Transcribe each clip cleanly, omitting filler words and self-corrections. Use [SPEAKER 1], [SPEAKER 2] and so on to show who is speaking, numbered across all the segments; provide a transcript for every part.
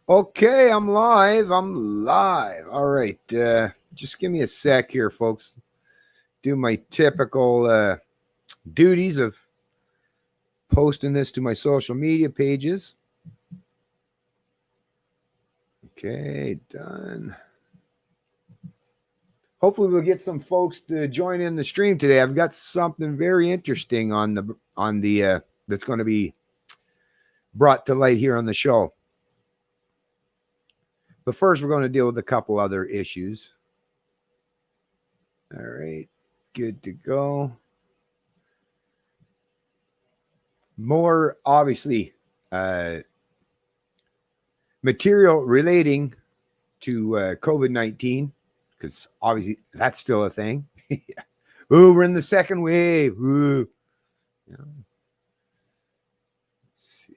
[SPEAKER 1] Okay, I'm live. I'm live. All right. Just give me a sec here, folks. Do my typical duties of posting this to my social media pages. Okay, done. Hopefully we'll get some folks to join in the stream today. I've got something very interesting on the that's going to be brought to light here on the show. But first, we're going to deal with a couple other issues. All right, good to go. More obviously, material relating to COVID-19, because obviously that's still a thing. Ooh, we're in the second wave. Ooh. Yeah. Let's see.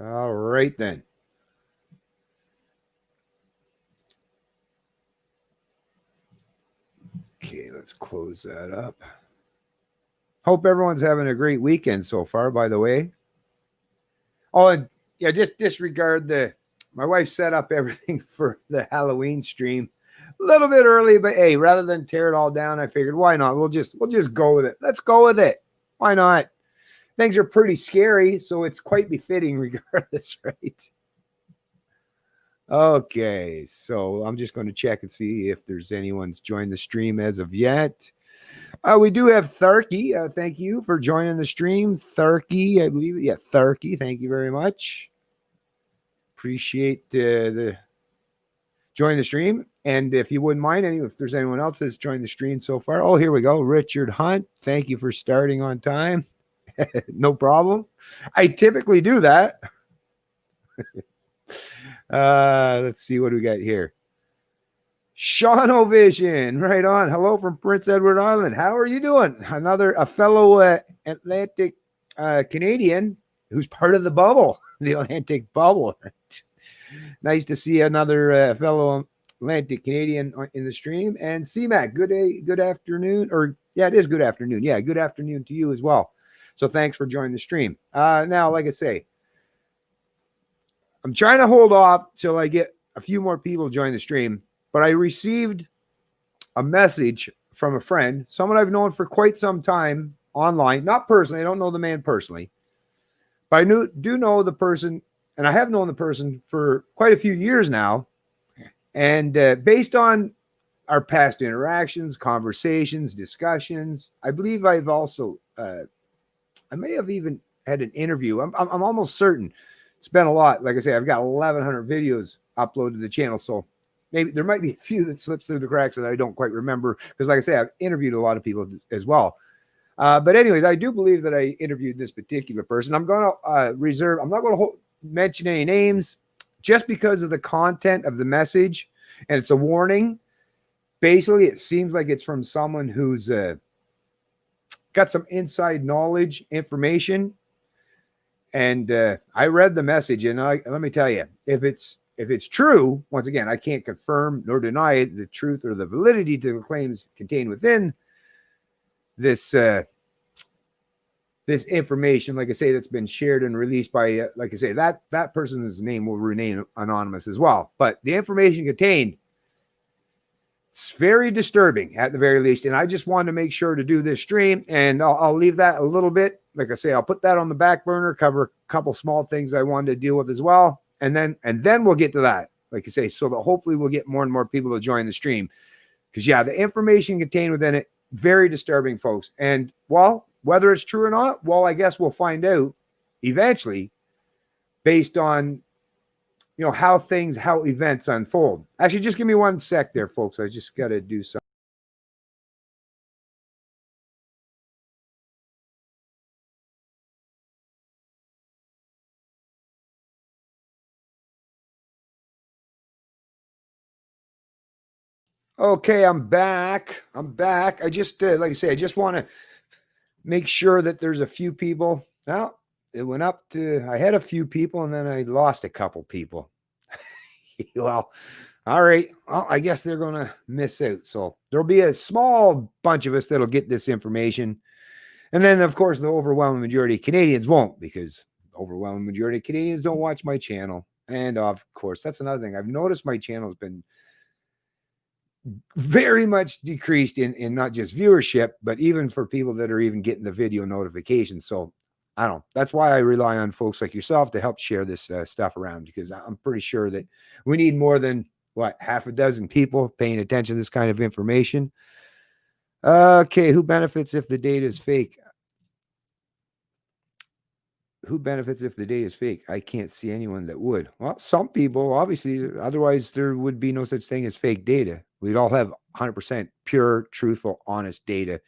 [SPEAKER 1] All right, then. Okay, let's close that up. Hope everyone's having a great weekend so far, by the way. Oh, and yeah, just disregard my wife set up everything for the Halloween stream a little bit early, but hey, rather than tear it all down, I figured why not? We'll just go with it. Let's go with it. Why not? Things are pretty scary, so it's quite befitting regardless, right? Okay, so I'm just going to check and see if there's anyone's joined the stream as of yet. We do have Tharky. Thank you for joining the stream. Tharky, I believe. Yeah, Tharky. Thank you very much. Appreciate the join the stream. And if you wouldn't mind, if there's anyone else that's joined the stream so far. Oh, here we go. Richard Hunt. Thank you for starting on time. No problem. I typically do that. Let's see what we got here. Sean Vision, right on. Hello from Prince Edward Island. How are you doing? A fellow Atlantic Canadian who's part of the bubble, the Atlantic bubble. Nice to see another fellow Atlantic Canadian in the stream. And CMAC, good afternoon. Or yeah, it is good afternoon. Yeah, good afternoon to you as well. So thanks for joining the stream. Now, like I say, I'm trying to hold off till I get a few more people join the stream. But I received a message from a friend, someone I've known for quite some time online, not personally. I don't know the man personally, but I do know the person, and I have known the person for quite a few years now. And based on our past interactions, conversations, discussions, I believe I've also, I may have even had an interview. I'm almost certain. It's been a lot. Like I say, I've got 1,100 videos uploaded to the channel, so maybe there might be a few that slipped through the cracks that I don't quite remember because, like I say, I've interviewed a lot of people as well. But anyways, I do believe that I interviewed this particular person. I'm going to reserve. I'm not going to mention any names just because of the content of the message, and it's a warning. Basically, it seems like it's from someone who's got some inside knowledge, information. And I read the message, and let me tell you, if it's true, once again, I can't confirm nor deny the truth or the validity to the claims contained within this this information, like I say, that's been shared and released by, like I say, that person's name will remain anonymous as well. But the information contained, it's very disturbing at the very least. And I just wanted to make sure to do this stream, and I'll leave that a little bit. Like I say, I'll put that on the back burner, cover a couple small things I wanted to deal with as well. And then we'll get to that, like you say, so that hopefully we'll get more and more people to join the stream. Because, yeah, the information contained within it, very disturbing, folks. And, well, whether it's true or not, well, I guess we'll find out eventually based on, how events unfold. Actually, just give me one sec there, folks. I just got to do something. Okay, I'm back. I just, like I say, I just want to make sure that there's a few people. Now, it went up to, I had a few people and then I lost a couple people. Well, all right. Well, I guess they're going to miss out. So there'll be a small bunch of us that'll get this information. And then, of course, the overwhelming majority of Canadians won't, because the overwhelming majority of Canadians don't watch my channel. And of course, that's another thing. I've noticed my channel has been very much decreased in not just viewership, but even for people that are even getting the video notifications. So I don't know. That's why I rely on folks like yourself to help share this stuff around, because I'm pretty sure that we need more than half a dozen people paying attention to this kind of information. Okay, who benefits if the data is fake? Who benefits if the data is fake? I can't see anyone that would. Well, some people, obviously, otherwise there would be no such thing as fake data. We'd all have 100% pure, truthful, honest data.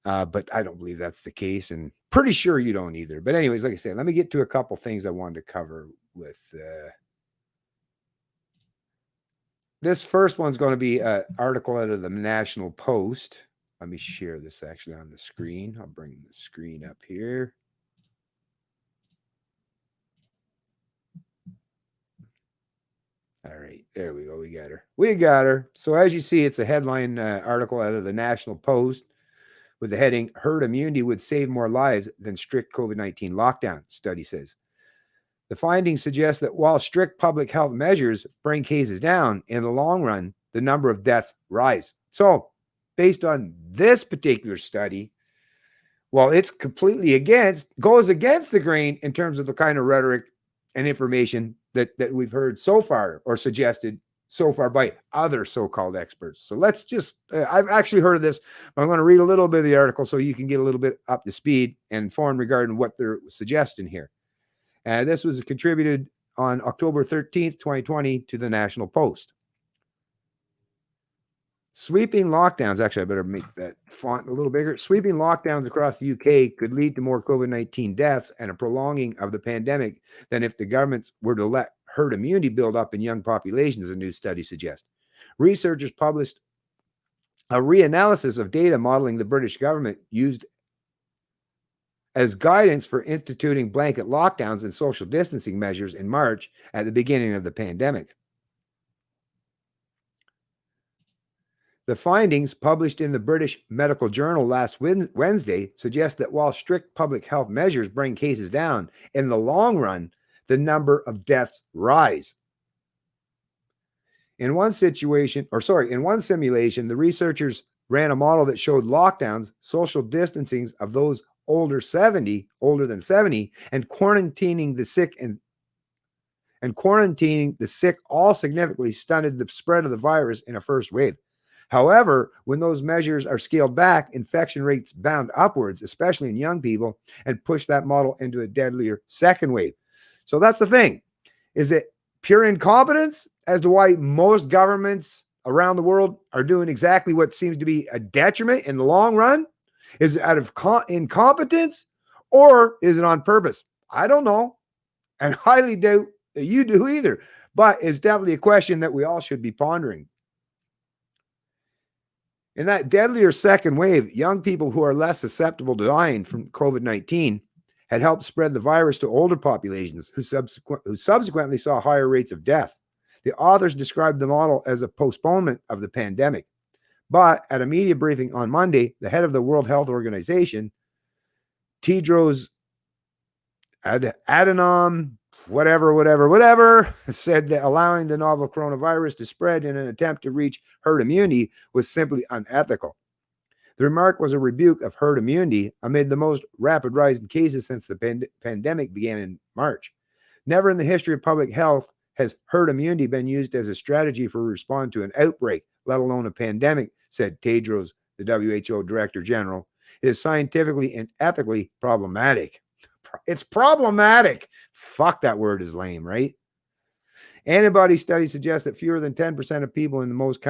[SPEAKER 1] But I don't believe that's the case, and pretty sure you don't either. But anyways, like I said, let me get to a couple things I wanted to cover with this first one's going to be an article out of the National Post. Let me share this actually on the screen. I'll bring the screen up here. All right, there we go. We got her. We got her. So as you see, it's a headline article out of the National Post with the heading, "Herd immunity would save more lives than strict COVID-19 lockdown," study says. The findings suggest that while strict public health measures bring cases down, in the long run, the number of deaths rise. So based on this particular study, well, it's completely goes against the grain in terms of the kind of rhetoric and information that we've heard so far, or suggested so far by other so-called experts. So let's just, I've actually heard of this, but I'm going to read a little bit of the article so you can get a little bit up to speed and informed regarding what they're suggesting here. This was contributed on October 13th, 2020 to the National Post. Sweeping lockdowns, actually, I better make that font a little bigger. Sweeping lockdowns across the UK could lead to more COVID-19 deaths and a prolonging of the pandemic than if the governments were to let herd immunity build up in young populations, a new study suggests. Researchers published a reanalysis of data modeling the British government used as guidance for instituting blanket lockdowns and social distancing measures in March at the beginning of the pandemic. The findings, published in the British Medical Journal last Wednesday, suggest that while strict public health measures bring cases down, in the long run, the number of deaths rise. In one simulation, the researchers ran a model that showed lockdowns, social distancing of those older than 70, and quarantining the sick all significantly stunted the spread of the virus in a first wave. However, when those measures are scaled back, infection rates bound upwards, especially in young people, and push that model into a deadlier second wave. So that's the thing. Is it pure incompetence as to why most governments around the world are doing exactly what seems to be a detriment in the long run? Is it out of incompetence, or is it on purpose? I don't know, and highly doubt that you do either. But it's definitely a question that we all should be pondering. In that deadlier second wave, young people who are less susceptible to dying from COVID-19 had helped spread the virus to older populations who subsequently saw higher rates of death. The authors described the model as a postponement of the pandemic. But at a media briefing on Monday, the head of the World Health Organization, Tedros Adhanom said that allowing the novel coronavirus to spread in an attempt to reach herd immunity was simply unethical. The remark was a rebuke of herd immunity amid the most rapid rise in cases since the pandemic began in March. Never in the history of public health has herd immunity been used as a strategy for responding to an outbreak, let alone a pandemic, said Tedros, the WHO Director General. It is scientifically and ethically problematic. It's problematic. Fuck, that word is lame, right? Antibody studies suggest that fewer than 10% of people in most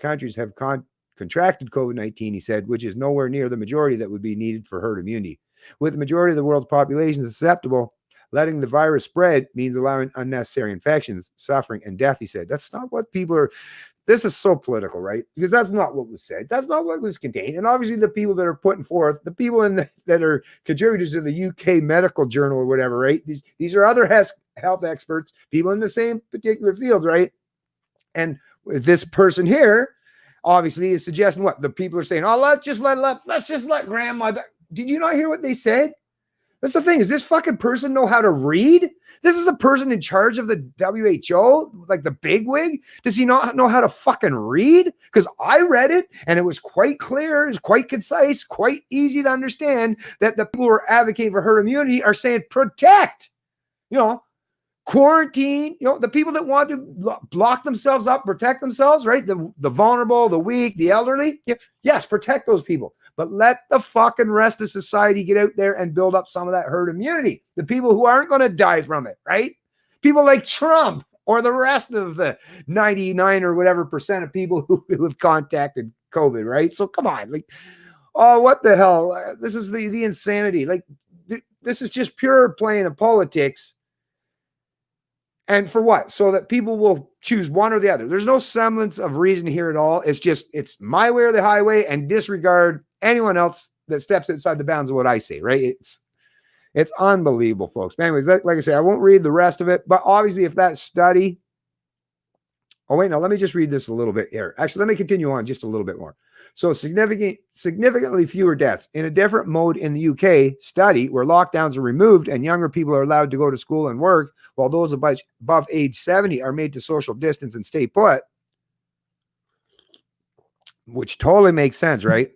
[SPEAKER 1] countries have contracted COVID-19, he said, which is nowhere near the majority that would be needed for herd immunity. With the majority of the world's population susceptible, letting the virus spread means allowing unnecessary infections, suffering, and death, he said. That's not what people are. This is so political, right? Because that's not what was said. That's not what was contained. And obviously the people that are putting forth, the people that are contributors to the UK Medical Journal or whatever, right? These are other health experts, people in the same particular fields, right? And this person here obviously is suggesting what? The people are saying, oh, let's just let grandma die. did you not hear what they said? That's the thing. Does this fucking person know how to read? This is a person in charge of the WHO, like the bigwig. Does he not know how to fucking read? Because I read it and it was quite clear, it was quite concise, quite easy to understand that the people who are advocating for herd immunity are saying protect, quarantine, the people that want to block themselves up, protect themselves, right? The vulnerable, the weak, the elderly. Yes, protect those people. But let the fucking rest of society get out there and build up some of that herd immunity. The people who aren't going to die from it, right? People like Trump or the rest of the 99 or whatever percent of people who have contacted COVID, right? So come on. Like, oh, what the hell? This is the insanity. Like, this is just pure playing of politics. And for what? So that people will choose one or the other. There's no semblance of reason here at all. It's my way or the highway, and disregard anyone else that steps outside the bounds of what I say, right? It's unbelievable, folks. But anyways, like I say, I won't read the rest of it, but obviously if that study... Oh, wait, no, let me just read this a little bit here. Actually, let me continue on just a little bit more. So significantly fewer deaths. In a different mode in the UK study where lockdowns are removed and younger people are allowed to go to school and work while those above age 70 are made to social distance and stay put, which totally makes sense, right?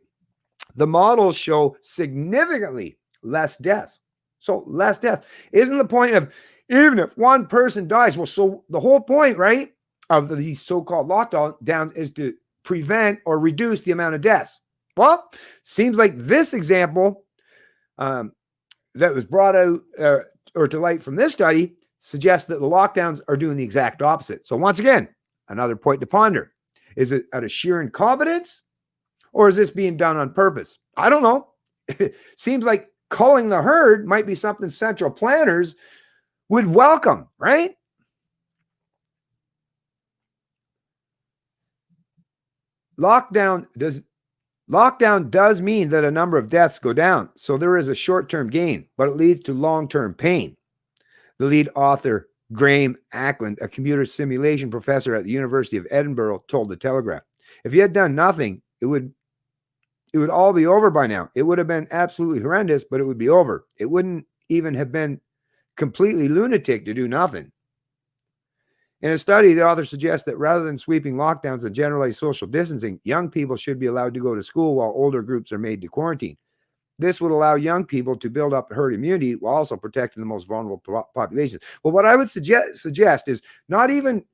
[SPEAKER 1] The models show significantly less deaths. So less deaths. Isn't the point of, even if one person dies, well, so the whole point, right, of these so-called lockdowns is to prevent or reduce the amount of deaths. Well, seems like this example that was brought out or to light from this study suggests that the lockdowns are doing the exact opposite. So once again, another point to ponder. Is it out of sheer incompetence, or is this being done on purpose? I don't know. Seems like culling the herd might be something central planners would welcome, right? Lockdown does mean that a number of deaths go down. So there is a short-term gain, but it leads to long-term pain. The lead author, Graham Ackland, a computer simulation professor at the University of Edinburgh, told the Telegraph, if you had done nothing, it would all be over by now. It would have been absolutely horrendous, but it would be over. It wouldn't even have been completely lunatic to do nothing. In a study, the author suggests that rather than sweeping lockdowns and generalized social distancing, young people should be allowed to go to school while older groups are made to quarantine. This would allow young people to build up herd immunity while also protecting the most vulnerable populations. Well, what I would suggest is not even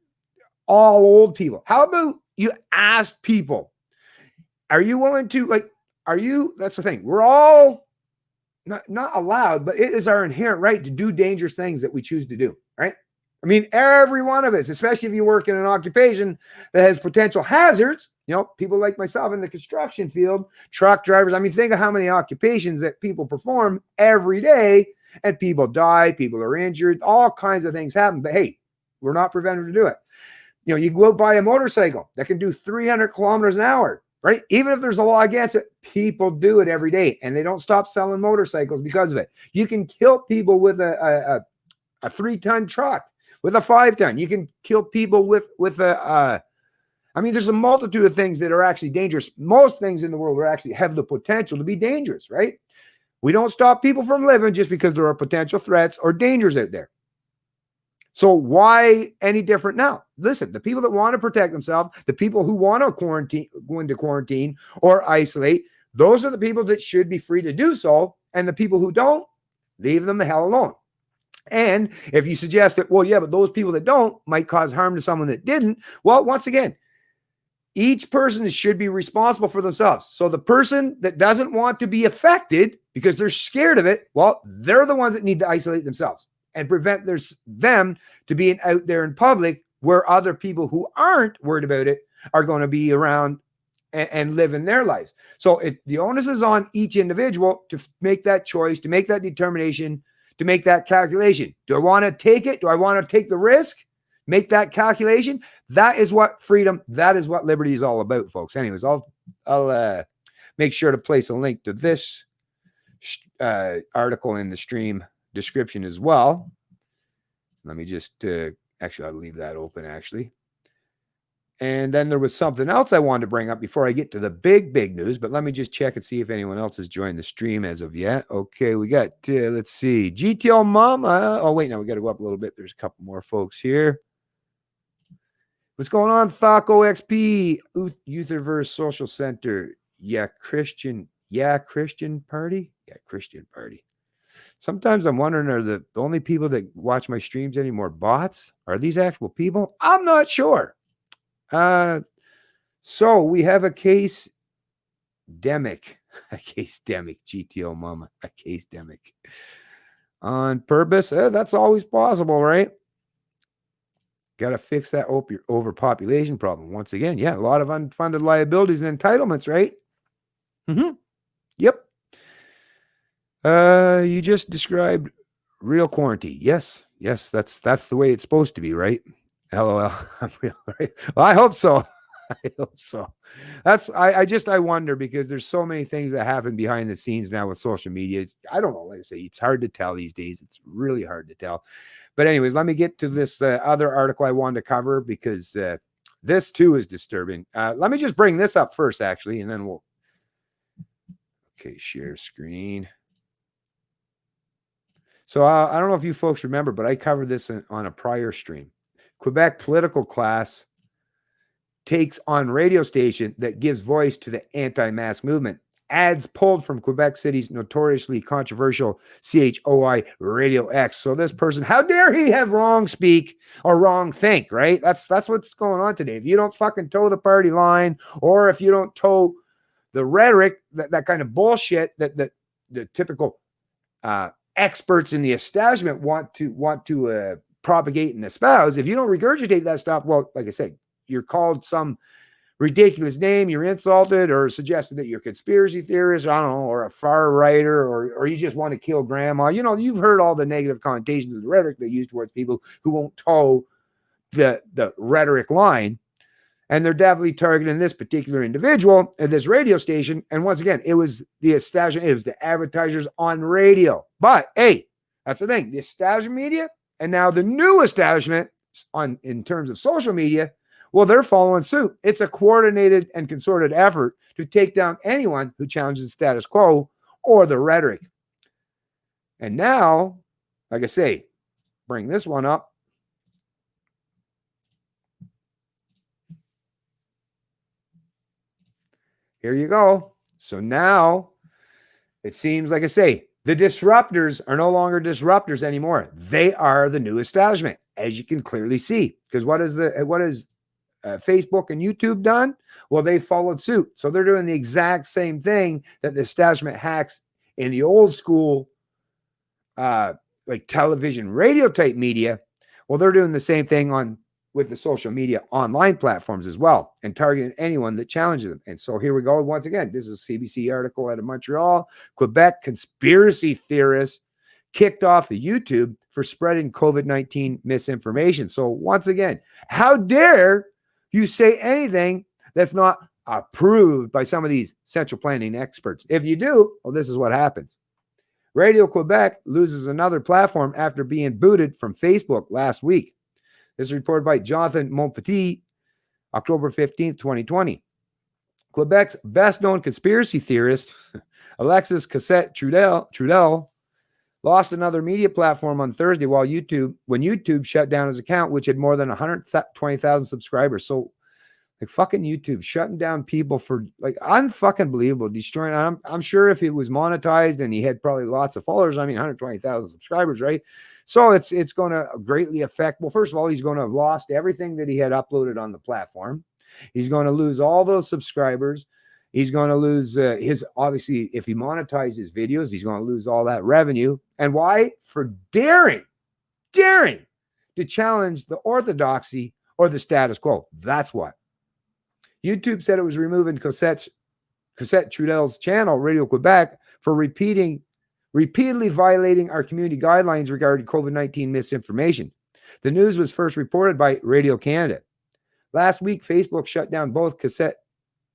[SPEAKER 1] all old people. How about you ask people, are you willing to, that's the thing. We're all not allowed, but it is our inherent right to do dangerous things that we choose to do, right? I mean, every one of us, especially if you work in an occupation that has potential hazards, people like myself in the construction field, truck drivers. I mean, think of how many occupations that people perform every day, and people die, people are injured, all kinds of things happen. But hey, we're not prevented to do it. You can go buy a motorcycle that can do 300 kilometers an hour, right? Even if there's a law against it, people do it every day, and they don't stop selling motorcycles because of it. You can kill people with a 3-ton truck. With a 5-ton, you can kill people with there's a multitude of things that are actually dangerous. Most things in the world actually have the potential to be dangerous, right? We don't stop people from living just because there are potential threats or dangers out there. So why any different now? Listen, the people that want to protect themselves, the people who want to go into quarantine or isolate, those are the people that should be free to do so. And the people who don't, leave them the hell alone. And if you suggest that, well, yeah, but those people that don't might cause harm to someone that didn't, well, once again, each person should be responsible for themselves. So the person that doesn't want to be affected because they're scared of it, well, they're the ones that need to isolate themselves and prevent them to being out there in public where other people who aren't worried about it are going to be around and live in their lives. So the onus is on each individual to make that choice, to make that determination, to make that calculation. Do I want to take it? Do I want to take the risk? Make that calculation. That is what freedom, that is what liberty is all about, folks. Anyways, I'll make sure to place a link to this article in the stream description as well. Let me just, actually, I'll leave that open, actually. And then there was something else I wanted to bring up before I get to the big news, but let me just check and see if anyone else has joined the stream as of yet. Okay, we got, let's see, GTL Mama. Oh, wait, now we got to go up a little bit. There's a couple more folks here. What's going on, Thaco XP, Youtherverse Social Center? Christian Party? Yeah, Christian Party. Sometimes I'm wondering, are the only people that watch my streams anymore bots? Are these actual people? I'm not sure. So we have a case demic, GTO Mama, a case demic on purpose. That's always possible, right? Got to fix that overpopulation problem. Once again, yeah, a lot of unfunded liabilities and entitlements, right? Yep. You just described real quarantine. Yes, that's the way it's supposed to be, right? LOL. I'm real, right? Well, I hope so. I hope so. I wonder, because there's so many things that happen behind the scenes now with social media. I don't know. Like I say, it's hard to tell these days. It's really hard to tell. But anyways, let me get to this other article I wanted to cover, because this too is disturbing. Let me just bring this up first, actually, and then we'll. Okay, share screen. So I don't know if you folks remember, but I covered this on a prior stream. Quebec political class takes on radio station that gives voice to the anti-mask movement. Ads pulled from Quebec City's notoriously controversial CHOI Radio X. So this person, how dare he have wrong speak or wrong think, right? That's what's going on today. If you don't fucking toe the party line, or if you don't toe the rhetoric, that kind of bullshit that the typical experts in the establishment want to propagate and espouse, if you don't regurgitate that stuff, well, like I said, you're called some ridiculous name, you're insulted or suggested that you're a conspiracy theorist, I don't know, or a far righter, or you just want to kill grandma. You know, you've heard all the negative connotations of the rhetoric they use towards people who won't toe the rhetoric line. And they're definitely targeting this particular individual at this radio station. And once again, it was the establishment, it was the advertisers on radio. But hey, that's the thing, the establishment media and now the new establishment in terms of social media, well, they're following suit. It's a coordinated and concerted effort to take down anyone who challenges the status quo or the rhetoric. And now, like I say, bring this one up. Here you go. So now it seems, like I say, the disruptors are no longer disruptors anymore. They are the new establishment, as you can clearly see. Because what is Facebook and YouTube done? Well, they followed suit. So they're doing the exact same thing that the establishment hacks in the old school, like television, radio type media. Well, they're doing the same thing with the social media online platforms as well, and targeting anyone that challenges them. And so here we go. Once again, this is a CBC article out of Montreal. Quebec conspiracy theorists kicked off of YouTube for spreading COVID-19 misinformation. So once again, how dare you say anything that's not approved by some of these central planning experts? If you do, well, this is what happens. Radio Quebec loses another platform after being booted from Facebook last week. This is reported by Jonathan Montpetit, October 15th, 2020. Quebec's best-known conspiracy theorist, Alexis Cossette-Trudel, lost another media platform on Thursday when YouTube shut down his account, which had more than 120,000 subscribers. So, like, fucking YouTube shutting down people for, like, unfucking believable, destroying. I'm sure if it was monetized and he had probably lots of followers, 120,000 subscribers, right? So it's going to greatly affect. Well, first of all, he's going to have lost everything that he had uploaded on the platform. He's going to lose all those subscribers. He's going to lose obviously, if he monetizes his videos, he's going to lose all that revenue. And why? For daring to challenge the orthodoxy or the status quo. That's what. YouTube said it was removing Cossette Trudel's channel, Radio Quebec, for repeatedly violating our community guidelines regarding COVID-19 misinformation. The news was first reported by Radio Canada. Last week, Facebook shut down both Cossette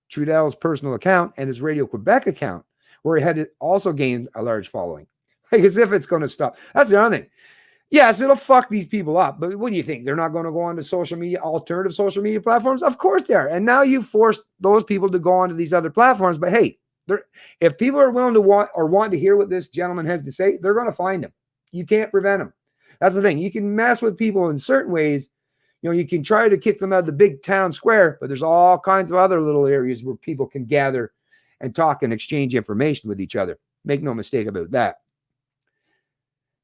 [SPEAKER 1] Trudel's personal account and his Radio Quebec account, where he had also gained a large following. Like, as if it's going to stop. That's the other thing. Yes, it'll fuck these people up. But what do you think? They're not going to go on to social media, alternative social media platforms? Of course they are. And now you force those people to go onto these other platforms. But hey, if people are willing to want to hear what this gentleman has to say, they're going to find him. You can't prevent them. That's the thing. You can mess with people in certain ways. You know, you can try to kick them out of the big town square, but there's all kinds of other little areas where people can gather and talk and exchange information with each other. Make no mistake about that.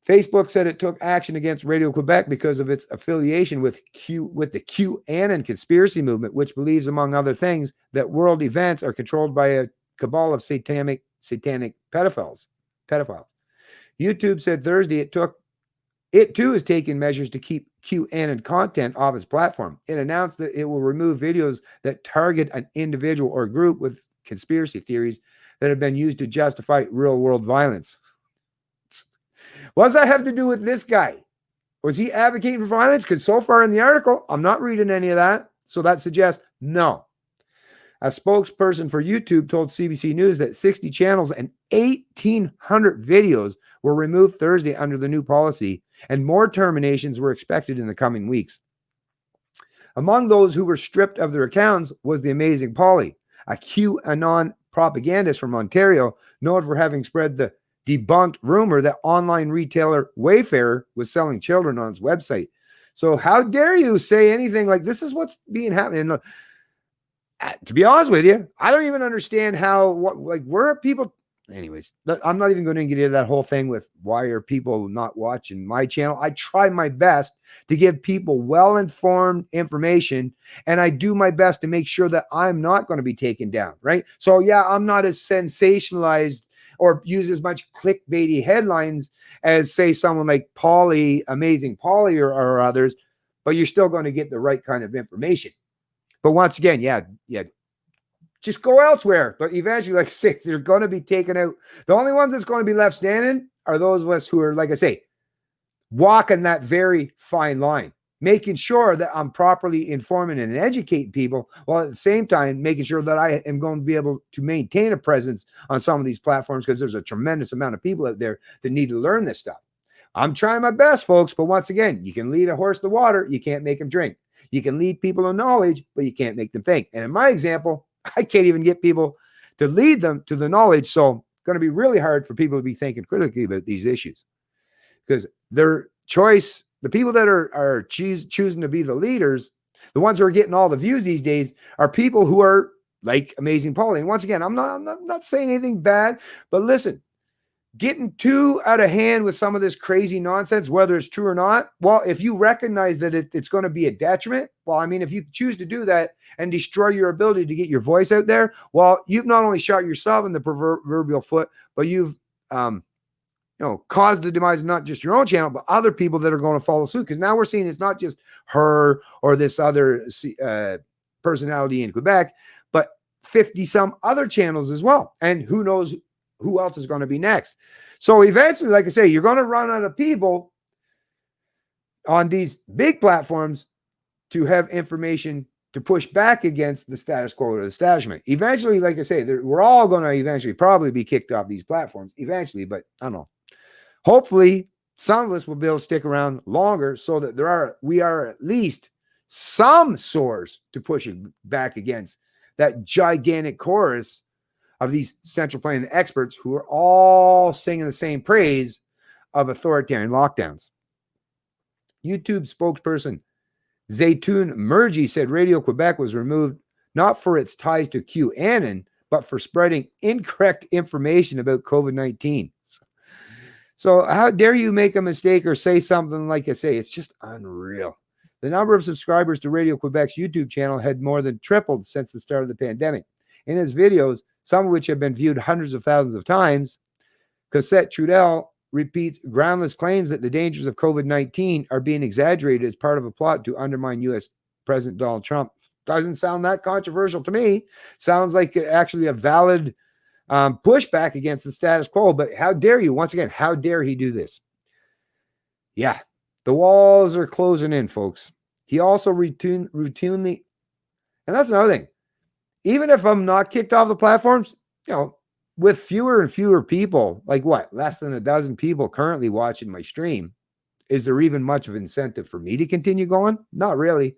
[SPEAKER 1] Facebook said it took action against Radio Quebec because of its affiliation with the QAnon conspiracy movement, which believes, among other things, that world events are controlled by a cabal of satanic pedophiles. YouTube said Thursday it too is taking measures to keep QAnon content off its platform. It announced that it will remove videos that target an individual or group with conspiracy theories that have been used to justify real-world violence. What does that have to do with this guy? Was he advocating for violence? Because so far in the article, I'm not reading any of that. So that suggests no. A spokesperson for YouTube told CBC News that 60 channels and 1,800 videos were removed Thursday under the new policy, and more terminations were expected in the coming weeks. Among those who were stripped of their accounts was the Amazing Polly, a QAnon propagandist from Ontario, known for having spread the debunked rumor that online retailer Wayfair was selling children on its website. So how dare you say anything like this is what's being happening? And to be honest with you, I don't even understand where are people. Anyways, I'm not even going to get into that whole thing with why are people not watching my channel. I try my best to give people well-informed information, and I do my best to make sure that I'm not going to be taken down, right? So yeah, I'm not as sensationalized or use as much clickbaity headlines as, say, someone like Polly, Amazing Polly, or others, but you're still going to get the right kind of information. But once again, yeah, just go elsewhere. But eventually, like I say, they're going to be taken out. The only ones that's going to be left standing are those of us who are, like I say, walking that very fine line, making sure that I'm properly informing and educating people, while at the same time making sure that I am going to be able to maintain a presence on some of these platforms, because there's a tremendous amount of people out there that need to learn this stuff. I'm trying my best, folks, but once again, you can lead a horse to water, you can't make him drink. You can lead people to knowledge, but you can't make them think. And in my example, I can't even get people to lead them to the knowledge, so it's going to be really hard for people to be thinking critically about these issues, because their choice, the people that are choosing to be the leaders, the ones who are getting all the views these days, are people who are like Amazing Polly. And once again, I'm not saying anything bad, but listen, getting too out of hand with some of this crazy nonsense, whether it's true or not, well, if you recognize that it's going to be a detriment, well, I mean, if you choose to do that and destroy your ability to get your voice out there, well, you've not only shot yourself in the proverbial foot, but you've caused the demise of not just your own channel, but other people that are going to follow suit. Because now we're seeing it's not just her or this other personality in Quebec, but 50 some other channels as well. And who knows who else is going to be next. So eventually, like I say, you're going to run out of people on these big platforms to have information to push back against the status quo or the establishment. Eventually, like I say, we're all going to eventually probably be kicked off these platforms eventually, but I don't know. Hopefully, some of us will be able to stick around longer so that we are at least some source to push it back against that gigantic chorus of these central planning experts who are all singing the same praise of authoritarian lockdowns. YouTube spokesperson Zaytoun Murji said Radio Quebec was removed not for its ties to QAnon, but for spreading incorrect information about COVID-19. So how dare you make a mistake or say something like I say? It's just unreal. The number of subscribers to Radio Quebec's YouTube channel had more than tripled since the start of the pandemic. In his videos, some of which have been viewed hundreds of thousands of times, Cossette Trudel repeats groundless claims that the dangers of COVID-19 are being exaggerated as part of a plot to undermine U.S. President Donald Trump. Doesn't sound that controversial to me. Sounds like actually a valid pushback against the status quo. But how dare you? Once again, how dare he do this? Yeah, the walls are closing in, folks. He also routinely, and that's another thing. Even if I'm not kicked off the platforms, with fewer and fewer people, like less than a dozen people currently watching my stream, is there even much of incentive for me to continue going? Not really.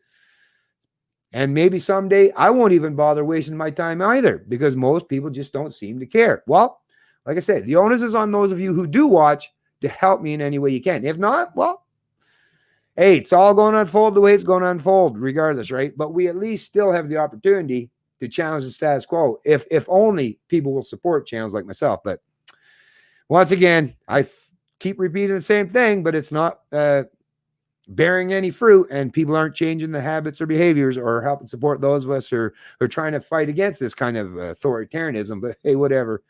[SPEAKER 1] And maybe someday I won't even bother wasting my time either, because most people just don't seem to care. Well, like I said, the onus is on those of you who do watch to help me in any way you can. If not, well, hey, it's all going to unfold the way it's going to unfold regardless, right? But we at least still have the opportunity to challenge the status quo, if only people will support channels like myself. But once again, I keep repeating the same thing, but it's not bearing any fruit, and people aren't changing the habits or behaviors or helping support those of us who are trying to fight against this kind of authoritarianism. But hey, whatever.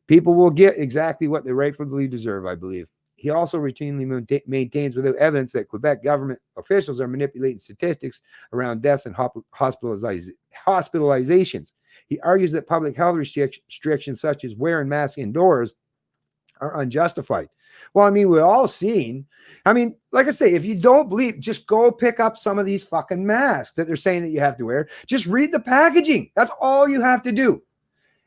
[SPEAKER 1] People will get exactly what they rightfully deserve, I believe. He also routinely maintains without evidence that Quebec government officials are manipulating statistics around deaths and hospitalizations. He argues that public health restrictions such as wearing masks indoors are unjustified. Well, I mean, we're all seeing. I mean, like I say, if you don't believe, just go pick up some of these fucking masks that they're saying that you have to wear. Just read the packaging. That's all you have to do.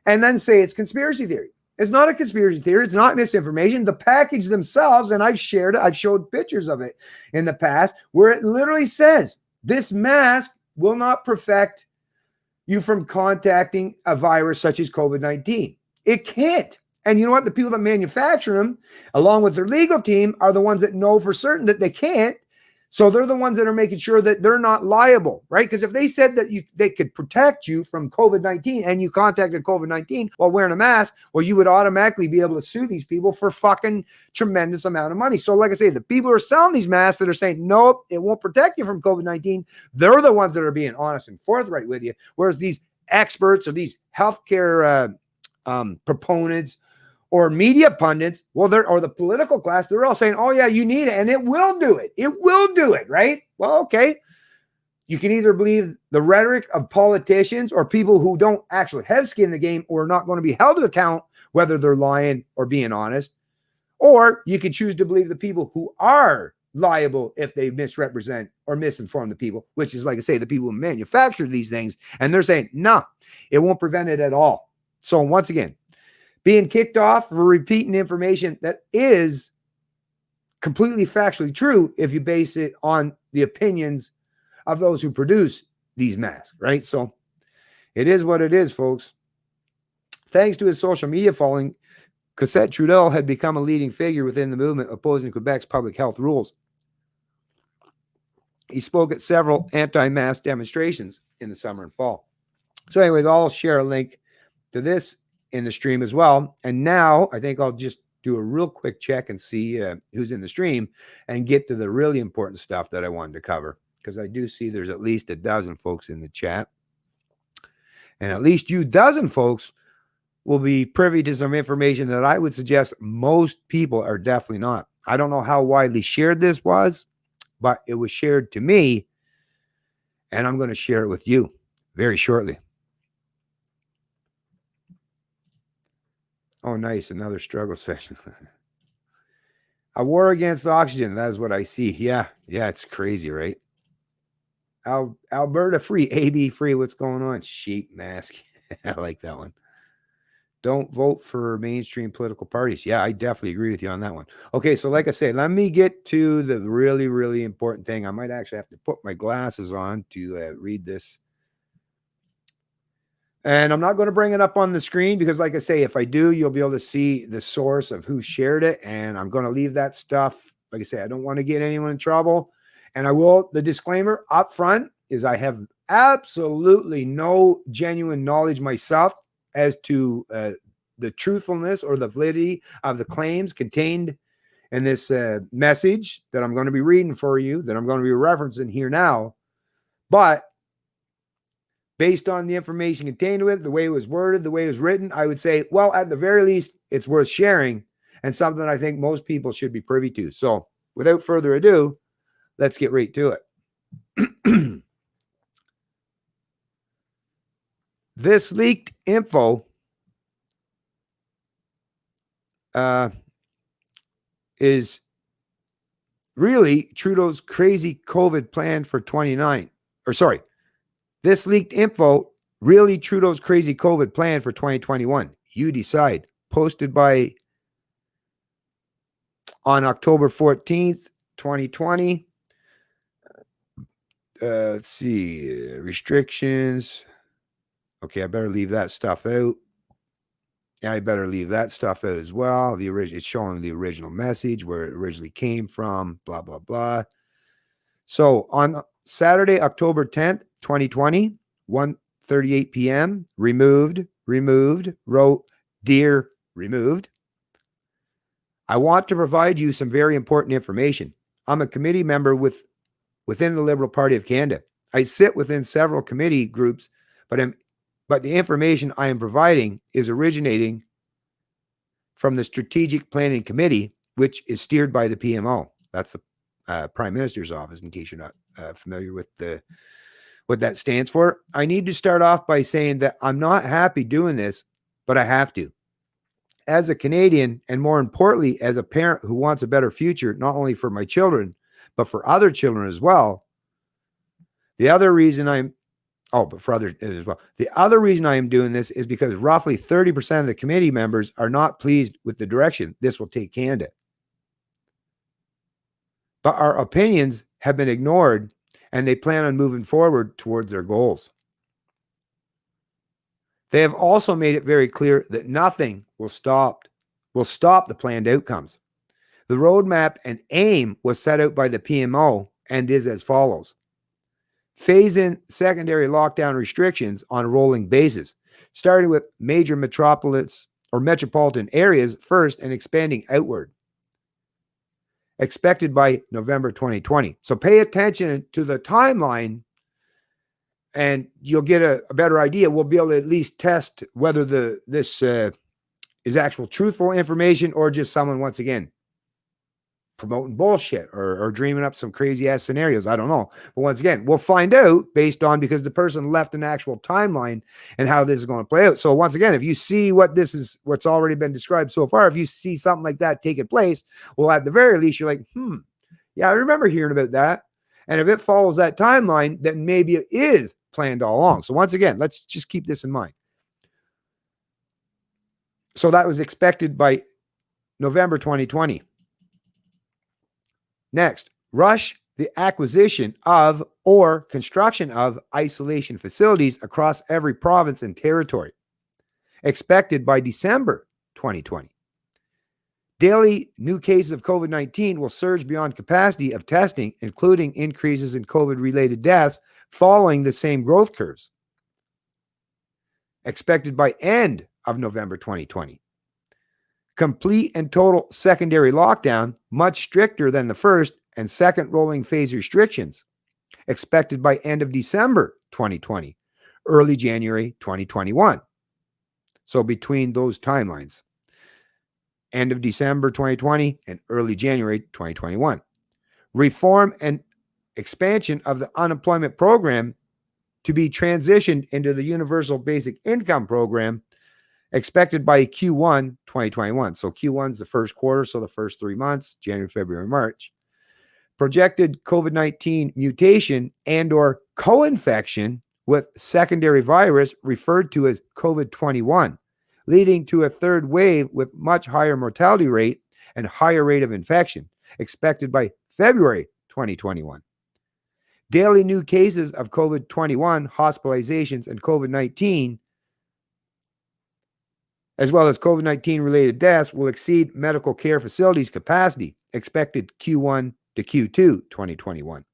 [SPEAKER 1] And then say it's conspiracy theory. It's not a conspiracy theory. It's not misinformation. The package themselves, and I've shared it, I've showed pictures of it in the past, where it literally says this mask will not protect you from contacting a virus such as COVID-19. It can't. And you know what? The people that manufacture them, along with their legal team, are the ones that know for certain that they can't. So they're the ones that are making sure that they're not liable, right? Because if they said that they could protect you from COVID-19 and you contacted COVID-19 while wearing a mask, well, you would automatically be able to sue these people for fucking tremendous amount of money. So like I say, the people who are selling these masks that are saying, nope, it won't protect you from COVID-19, they're the ones that are being honest and forthright with you. Whereas these experts or these healthcare proponents or media pundits, well, or the political class, they're all saying, oh yeah, you need it, and it will do it. It will do it, right? Well, okay. You can either believe the rhetoric of politicians or people who don't actually have skin in the game or are not going to be held to account, whether they're lying or being honest. Or you can choose to believe the people who are liable if they misrepresent or misinform the people, which is, like I say, the people who manufacture these things. And they're saying, no, it won't prevent it at all. So once again, being kicked off for repeating information that is completely factually true if you base it on the opinions of those who produce these masks, right? So it is what it is, folks. Thanks to his social media following, Cossette Trudel had become a leading figure within the movement opposing Quebec's public health rules. He spoke at several anti-mask demonstrations in the summer and fall. So anyways, I'll share a link to this in the stream as well. And now I think I'll just do a real quick check and see who's in the stream and get to the really important stuff that I wanted to cover, because I do see there's at least a dozen folks in the chat, and at least you dozen folks will be privy to some information that I would suggest most people are definitely not. I don't know how widely shared this was, but it was shared to me, and I'm going to share it with you very shortly. Oh, nice. Another struggle session. A war against oxygen. That is what I see. Yeah. Yeah. It's crazy, right? Alberta free. AB free. What's going on? Sheep mask. I like that one. Don't vote for mainstream political parties. Yeah, I definitely agree with you on that one. Okay. So like I say, let me get to the really, really important thing. I might actually have to put my glasses on to read this. And I'm not going to bring it up on the screen because, like I say, if I do, you'll be able to see the source of who shared it. And I'm going to leave that stuff. Like I say, I don't want to get anyone in trouble. And I will, the disclaimer up front is I have absolutely no genuine knowledge myself as to the truthfulness or the validity of the claims contained in this message that I'm going to be reading for you, that I'm going to be referencing here now. But based on the information contained with it, the way it was worded, the way it was written, I would say, well, at the very least, it's worth sharing and something I think most people should be privy to. So without further ado, let's get right to it. This leaked info is really Trudeau's crazy COVID plan for 29. Or sorry. This leaked info, really Trudeau's crazy COVID plan for 2021. You decide. Posted on October 14th, 2020. Let's see. Restrictions. Okay, I better leave that stuff out. Yeah, I better leave that stuff out as well. It's showing the original message, where it originally came from, blah, blah, blah. So on Saturday, October 10th, 2020, 1:38 p.m., removed, wrote, "Dear removed. I want to provide you some very important information. I'm a committee member within the Liberal Party of Canada. I sit within several committee groups, but the information I am providing is originating from the Strategic Planning Committee, which is steered by the PMO." That's the Prime Minister's office, in case you're not familiar with what that stands for. "I need to start off by saying that I'm not happy doing this, but I have to. As a Canadian, and more importantly, as a parent who wants a better future, not only for my children, but for other children as well. The other reason I am doing this is because roughly 30% of the committee members are not pleased with the direction this will take Canada. But our opinions have been ignored, and they plan on moving forward towards their goals. They have also made it very clear that nothing will stop the planned outcomes. The roadmap and aim was set out by the PMO and is as follows: phase in secondary lockdown restrictions on a rolling basis, starting with major metropolitan areas first and expanding outward. Expected by November 2020. So pay attention to the timeline, and you'll get a better idea. We'll be able to at least test whether this is actual truthful information, or just someone, once again, promoting bullshit or dreaming up some crazy ass scenarios. I don't know. But once again, we'll find out because the person left an actual timeline and how this is going to play out. So once again, if you see what's already been described so far, if you see something like that taking place, well, at the very least, you're like, yeah, I remember hearing about that. And if it follows that timeline, then maybe it is planned all along. So once again, let's just keep this in mind. So that was expected by November 2020. Next, rush the acquisition of or construction of isolation facilities across every province and territory. Expected by December 2020. Daily new cases of COVID-19 will surge beyond capacity of testing, including increases in COVID-related deaths following the same growth curves. Expected by end of November 2020. Complete and total secondary lockdown, much stricter than the first and second rolling phase restrictions, expected by end of December 2020, early January 2021. So between those timelines, end of December 2020 and early January 2021. Reform and expansion of the unemployment program to be transitioned into the Universal Basic Income Program, expected by Q1 2021. So Q1 is the first quarter, so the first 3 months, January, February, March. Projected COVID-19 mutation and or co-infection with secondary virus referred to as COVID-21, leading to a third wave with much higher mortality rate and higher rate of infection, expected by February 2021. Daily new cases of COVID-21, hospitalizations, and COVID-19, as well as COVID-19 related deaths, will exceed medical care facilities capacity, expected Q1 to Q2 2021.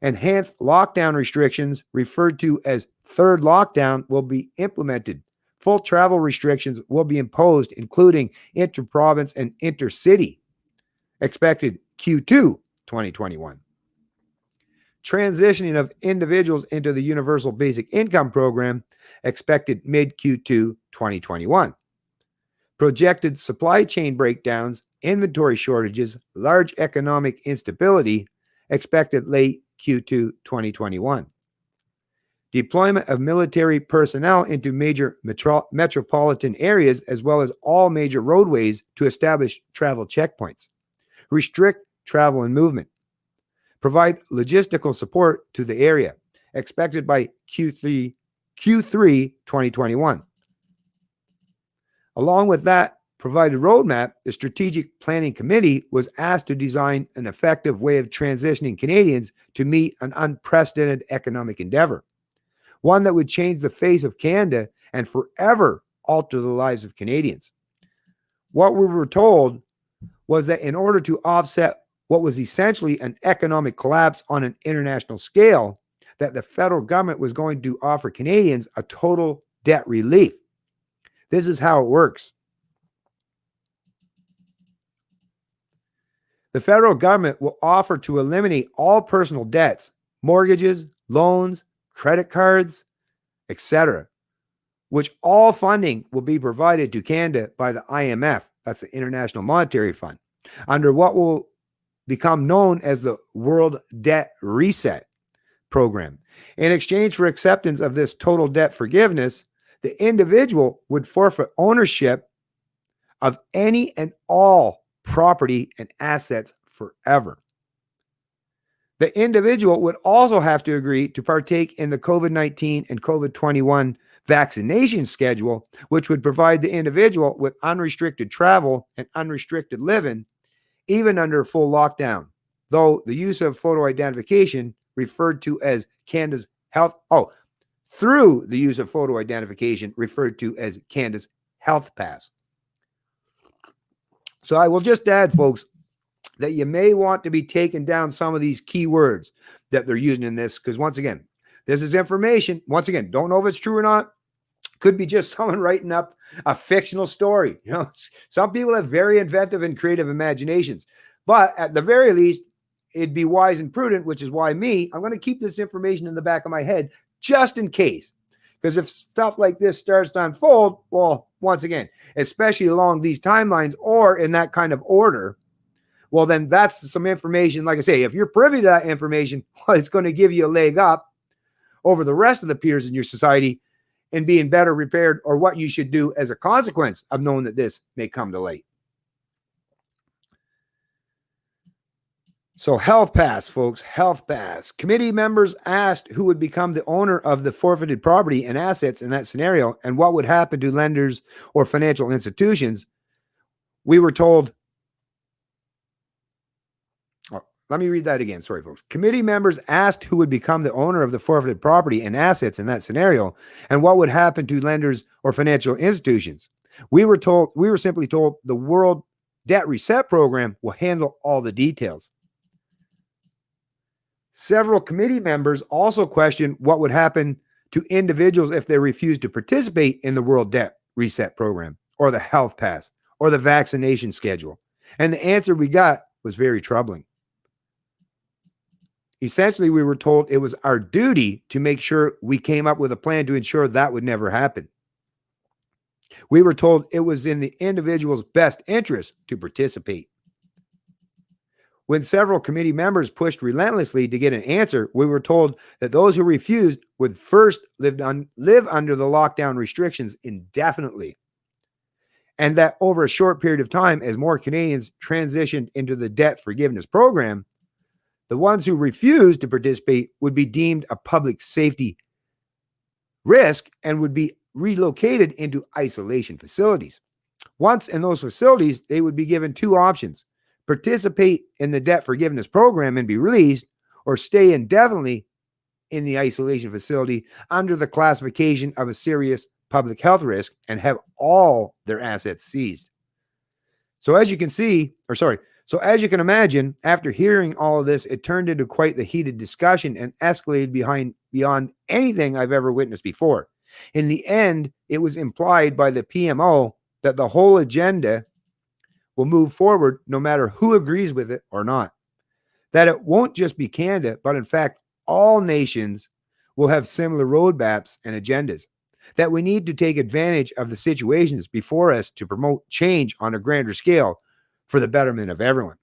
[SPEAKER 1] Enhanced lockdown restrictions, referred to as third lockdown, will be implemented. Full travel restrictions will be imposed, including inter-province and intercity, expected Q2 2021. Transitioning of individuals into the Universal Basic Income Program, expected mid-Q2 2021. Projected supply chain breakdowns, inventory shortages, large economic instability, expected late Q2 2021. Deployment of military personnel into major metropolitan areas, as well as all major roadways, to establish travel checkpoints. Restrict travel and movement. Provide logistical support to the area, expected by Q3 2021. Along with that, provided roadmap, the Strategic Planning Committee was asked to design an effective way of transitioning Canadians to meet an unprecedented economic endeavor, one that would change the face of Canada and forever alter the lives of Canadians. What we were told was that in order to offset what was essentially an economic collapse on an international scale, that the federal government was going to offer Canadians a total debt relief. This is how it works. The federal government will offer to eliminate all personal debts, mortgages, loans, credit cards, etc., which all funding will be provided to Canada by the IMF, that's the International Monetary Fund, under what will become known as the World Debt Reset Program. In exchange for acceptance of this total debt forgiveness, the individual would forfeit ownership of any and all property and assets forever. The individual would also have to agree to partake in the COVID-19 and COVID-21 vaccination schedule, which would provide the individual with unrestricted travel and unrestricted living, even under full lockdown, though the use of photo identification referred to as Canada's through the use of photo identification referred to as Canada's Health Pass. So I will just add, folks, that you may want to be taking down some of these key words that they're using in this, because once again, this is information. Once again, don't know if it's true or not. Could be just someone writing up a fictional story. You know, some people have very inventive and creative imaginations, but at the very least, it'd be wise and prudent, which is why I'm going to keep this information in the back of my head just in case. Because if stuff like this starts to unfold, well, once again, especially along these timelines or in that kind of order, well, then that's some information. Like I say, if you're privy to that information, well, it's going to give you a leg up over the rest of the peers in your society in being better prepared, or what you should do as a consequence of knowing that this may come to light. So Health Pass, folks, Health Pass. Committee members asked who would become the owner of the forfeited property and assets in that scenario, and what would happen to lenders or financial institutions. We were told, let me read that again. Sorry, folks. Committee members asked who would become the owner of the forfeited property and assets in that scenario, and what would happen to lenders or financial institutions. We were simply told the World Debt Reset Program will handle all the details. Several committee members also questioned what would happen to individuals if they refused to participate in the World Debt Reset Program, or the Health Pass, or the vaccination schedule. And the answer we got was very troubling. Essentially, we were told it was our duty to make sure we came up with a plan to ensure that would never happen. We were told it was in the individual's best interest to participate. When several committee members pushed relentlessly to get an answer, we were told that those who refused would first live under the lockdown restrictions indefinitely, and that over a short period of time, as more Canadians transitioned into the debt forgiveness program, the ones who refused to participate would be deemed a public safety risk and would be relocated into isolation facilities. Once in those facilities, they would be given two options: participate in the debt forgiveness program and be released, or stay indefinitely in the isolation facility under the classification of a serious public health risk and have all their assets seized. So as you can imagine, after hearing all of this, it turned into quite the heated discussion and escalated beyond anything I've ever witnessed before. In the end, it was implied by the PMO that the whole agenda will move forward no matter who agrees with it or not. That it won't just be Canada, but in fact, all nations will have similar roadmaps and agendas. That we need to take advantage of the situations before us to promote change on a grander scale for the betterment of everyone.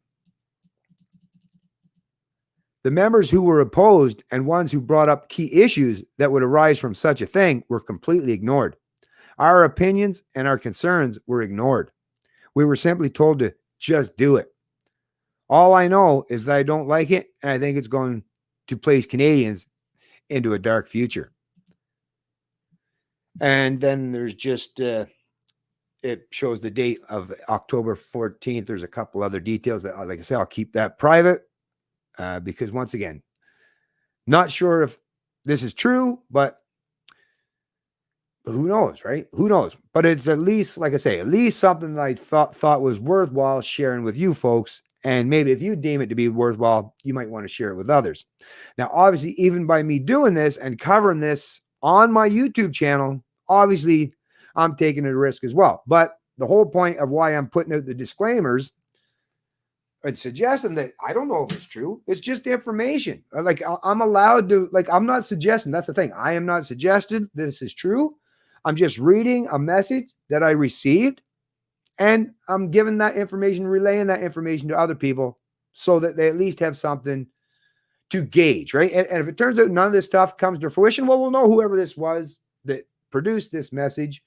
[SPEAKER 1] The members who were opposed and ones who brought up key issues that would arise from such a thing were completely ignored. Our opinions and our concerns were ignored. We were simply told to just do it. All I know is that I don't like it, and I think it's going to place Canadians into a dark future. And then there's just it shows the date of October 14th. There's a couple other details that, like I say, I'll keep that private because once again, not sure if this is true, but who knows, right? Who knows? But it's at least, like I say, at least something that I thought was worthwhile sharing with you folks. And maybe if you deem it to be worthwhile, you might want to share it with others. Now, obviously, even by me doing this and covering this on my YouTube channel, obviously, I'm taking a risk as well. But the whole point of why I'm putting out the disclaimers and suggesting that I don't know if it's true, it's just information. Like I'm allowed to, like, I'm not suggesting, that's the thing. I am not suggesting this is true. I'm just reading a message that I received and I'm giving that information, relaying that information to other people so that they at least have something to gauge, right? And if it turns out none of this stuff comes to fruition, well, we'll know whoever this was that produced this message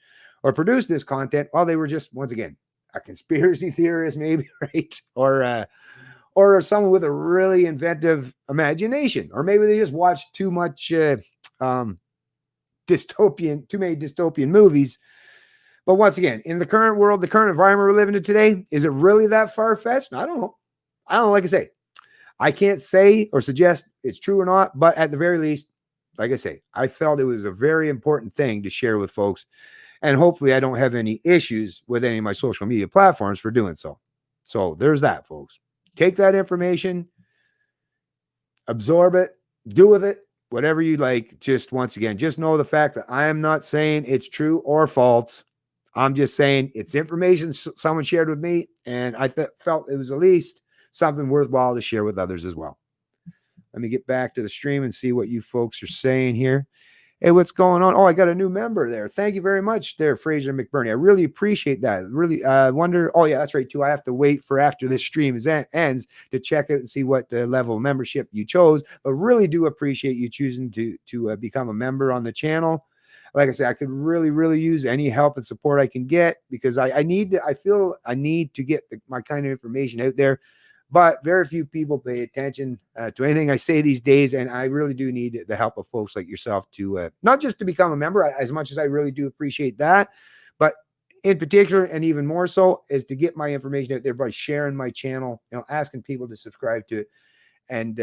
[SPEAKER 1] or produced this content. Well, they were just, once again, a conspiracy theorist, maybe, right? Or someone with a really inventive imagination, or maybe they just watched too much too many dystopian movies. But once again, in the current world, the current environment we're living in today, is it really that far-fetched? I don't know. Like I say, I can't say or suggest it's true or not, but at the very least, like I say, I felt it was a very important thing to share with folks. And hopefully I don't have any issues with any of my social media platforms for doing so. So there's that, folks. Take that information, absorb it, do with it whatever you like. Just once again, just know the fact that I am not saying it's true or false. I'm just saying it's information someone shared with me, and I felt it was at least something worthwhile to share with others as well. Let me get back to the stream and see what you folks are saying here. Hey, what's going on? Oh, I got a new member there. Thank you very much there, Fraser McBurney. I really appreciate that. Really wonder. Oh, yeah, that's right, too. I have to wait for after this stream ends to check out and see what level of membership you chose. But really do appreciate you choosing to become a member on the channel. Like I said, I could really, really use any help and support I can get because I feel I need to get my kind of information out there. But very few people pay attention to anything I say these days. And I really do need the help of folks like yourself to not just to become a member, as much as I really do appreciate that, but in particular, and even more so, is to get my information out there by sharing my channel, asking people to subscribe to it, and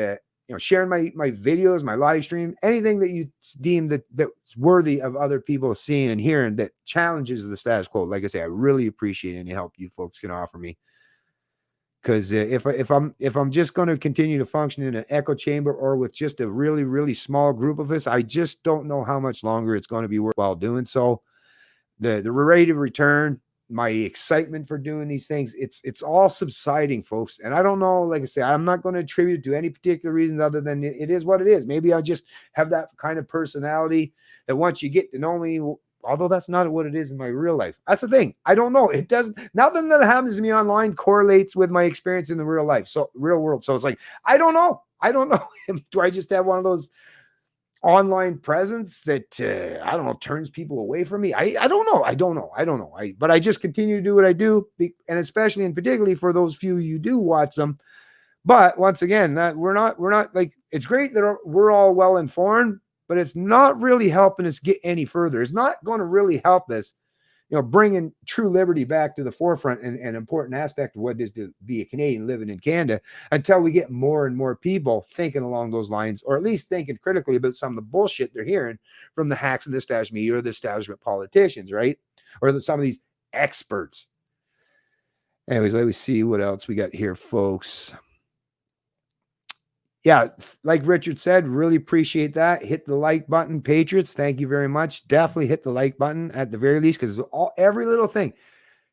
[SPEAKER 1] sharing my videos, my live stream, anything that you deem that's worthy of other people seeing and hearing that challenges the status quo. Like I say, I really appreciate any help you folks can offer me. Because if I'm just going to continue to function in an echo chamber or with just a really, really small group of us, I just don't know how much longer it's going to be worthwhile doing so. The rate of return, my excitement for doing these things, it's all subsiding, folks. And I don't know, like I say, I'm not going to attribute it to any particular reasons other than it is what it is. Maybe I just have that kind of personality that once you get to know me, although that's not what it is in my real life. That's the thing. I don't know. It doesn't. Nothing that happens to me online correlates with my experience in the real life. So real world. So it's like, I don't know. Do I just have one of those online presence that, I don't know, turns people away from me? I don't know. But I just continue to do what I do. And especially and particularly for those few you do watch them. But once again, that we're not like, it's great that we're all well informed, but it's not really helping us get any further. It's not going to really help us, bringing true liberty back to the forefront and an important aspect of what it is to be a Canadian living in Canada until we get more and more people thinking along those lines, or at least thinking critically about some of the bullshit they're hearing from the hacks of the establishment media or the establishment politicians, right? Or some of these experts. Anyways, let me see what else we got here, folks. Yeah, like Richard said, really appreciate that. Hit the like button, Patriots. Thank you very much. Definitely hit the like button at the very least, because every little thing.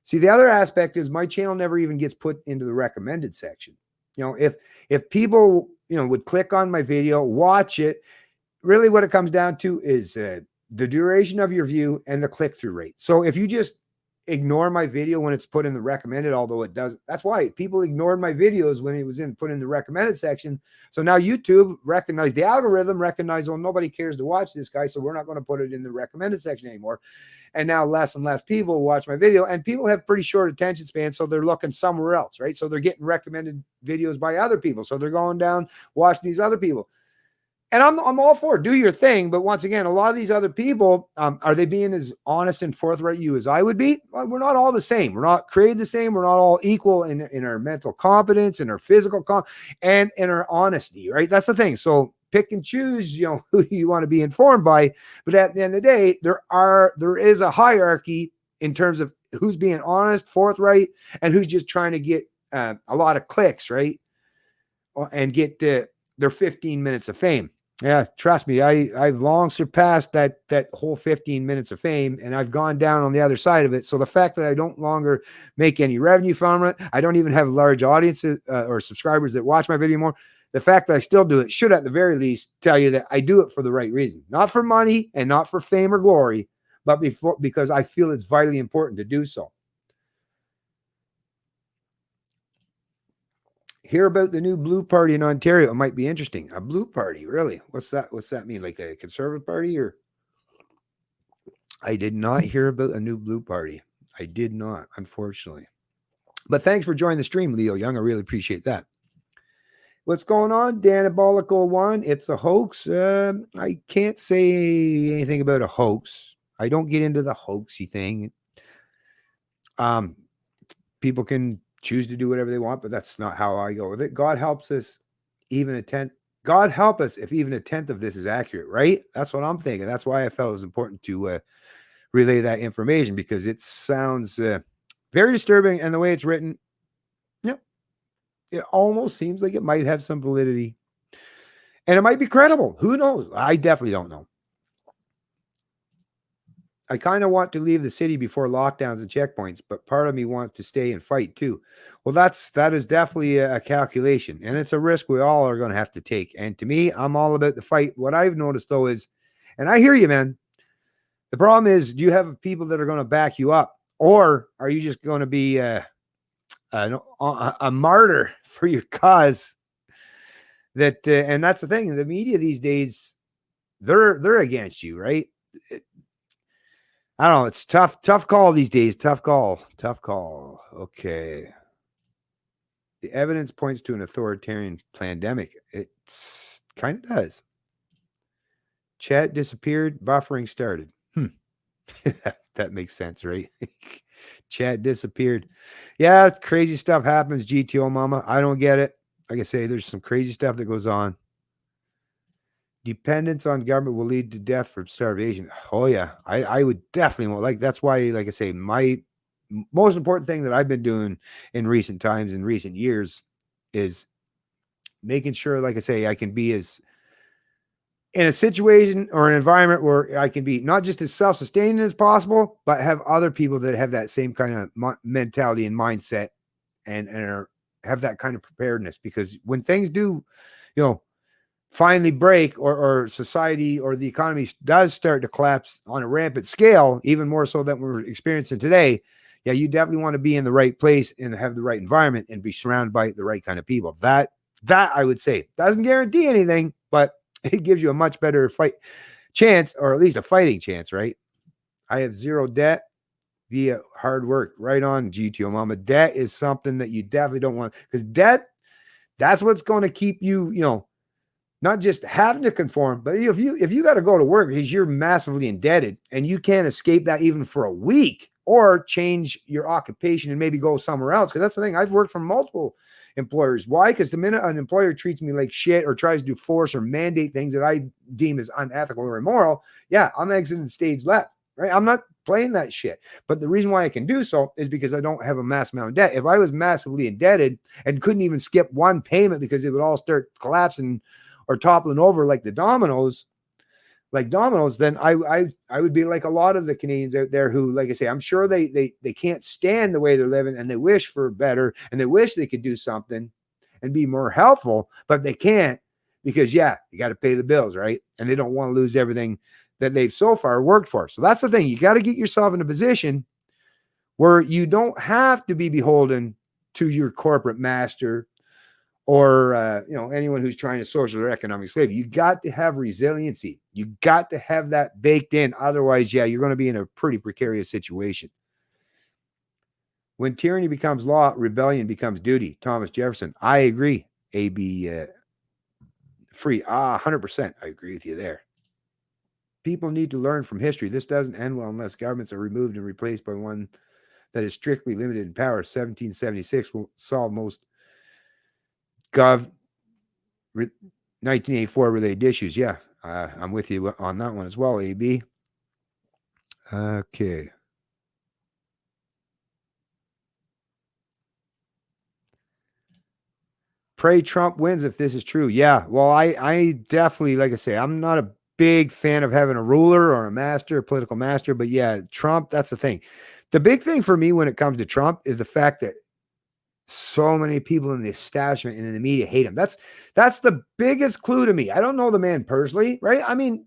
[SPEAKER 1] See, the other aspect is my channel never even gets put into the recommended section. If people would click on my video, watch it, really what it comes down to is the duration of your view and the click-through rate. So if you just ignore my video when it's put in the recommended, although it does, that's why people ignored my videos when it was put in the recommended section. So now YouTube recognized, the algorithm recognized, well, nobody cares to watch this guy, so we're not going to put it in the recommended section anymore. And now less and less people watch my video, and people have pretty short attention span, so they're looking somewhere else, right? So they're getting recommended videos by other people, so they're going down watching these other people. And I'm all for it. Do your thing. But once again, a lot of these other people, are they being as honest and forthright you as I would be? Well, we're not all the same. We're not created the same. We're not all equal in our mental competence, in our physical and in our honesty, right? That's the thing. So pick and choose, who you want to be informed by. But at the end of the day, there is a hierarchy in terms of who's being honest, forthright, and who's just trying to get a lot of clicks, right? And get their 15 minutes of fame. Yeah, trust me, I've long surpassed that whole 15 minutes of fame, and I've gone down on the other side of it. So the fact that I don't longer make any revenue from it, I don't even have large audiences or subscribers that watch my video more. The fact that I still do it should at the very least tell you that I do it for the right reason, not for money and not for fame or glory, but because I feel it's vitally important to do so. Hear about the new blue party in Ontario. It might be interesting. A blue party, really? What's that? What's that mean? Like a conservative party? Or I did not hear about a new blue party. I did not, unfortunately. But thanks for joining the stream, Leo Young. I really appreciate that. What's going on? Danabolical One. It's a hoax. I can't say anything about a hoax. I don't get into the hoaxy thing. People can choose to do whatever they want, but that's not how I go with it. God helps us God help us if even a tenth of this is accurate, right? That's what I'm thinking. That's why I felt it was important to relay that information, because it sounds very disturbing, and the way it's written, it almost seems like it might have some validity, and it might be credible. Who knows? I definitely don't know. I kind of want to leave the city before lockdowns and checkpoints, but part of me wants to stay and fight too. Well, that is definitely a calculation, and it's a risk we all are going to have to take. And to me, I'm all about the fight. What I've noticed though is, and I hear you, man, the problem is, do you have people that are going to back you up, or are you just going to be a martyr for your cause? That and that's the thing. The media these days, they're against you, right? I don't know. It's tough call these days. Tough call. Okay. The evidence points to an authoritarian pandemic. It kind of does. Chat disappeared. Buffering started. That makes sense, right? Chat disappeared. Yeah, crazy stuff happens, GTO mama. I don't get it. Like I say, there's some crazy stuff that goes on. Dependence on government will lead to death from starvation. Oh yeah, I would definitely want, that's why, like I say, my most important thing that I've been doing in recent times, in recent years, is making sure, like I say, I can be as in a situation or an environment where I can be not just as self-sustaining as possible, but have other people that have that same kind of mentality and mindset, and have that kind of preparedness. Because when things do, finally break, or society or the economy does start to collapse on a rampant scale, even more so than we're experiencing today, yeah, you definitely want to be in the right place and have the right environment and be surrounded by the right kind of people. That I would say doesn't guarantee anything, but it gives you a much better fight chance, or at least a fighting chance, right? I have zero debt via hard work. Right on, GTO mama. Debt is something that you definitely don't want, because debt, that's what's going to keep you, not just having to conform, but if you got to go to work because you're massively indebted and you can't escape that even for a week, or change your occupation and maybe go somewhere else. Because that's the thing. I've worked for multiple employers. Why? Because the minute an employer treats me like shit or tries to force or mandate things that I deem as unethical or immoral, yeah, I'm exiting stage left, right? I'm not playing that shit. But the reason why I can do so is because I don't have a mass amount of debt. If I was massively indebted and couldn't even skip one payment because it would all start collapsing or toppling over like dominoes, then I would be like a lot of the Canadians out there who, like I say, I'm sure they can't stand the way they're living, and they wish for better, and they wish they could do something and be more helpful, but they can't, because you got to pay the bills, right? And they don't want to lose everything that they've so far worked for. So that's the thing. You got to get yourself in a position where you don't have to be beholden to your corporate master, or anyone who's trying to social or economic slavery. You got to have resiliency. You got to have that baked in. Otherwise, you're going to be in a pretty precarious situation. When tyranny becomes law, rebellion becomes duty. Thomas Jefferson. I agree, AB free. 100%. I agree with you there. People need to learn from history. This doesn't end well unless governments are removed and replaced by one that is strictly limited in power. 1776 will solve most gov 1984 related issues. Yeah, I'm with you on that one as well, AB. Okay. Pray Trump wins if this is true. Yeah, well, I definitely, like I say, I'm not a big fan of having a ruler or a master, a political master, but yeah, Trump, that's the thing. The big thing for me when it comes to Trump is the fact that so many people in the establishment and in the media hate him. That's the biggest clue to me. I don't know the man personally, right? I mean,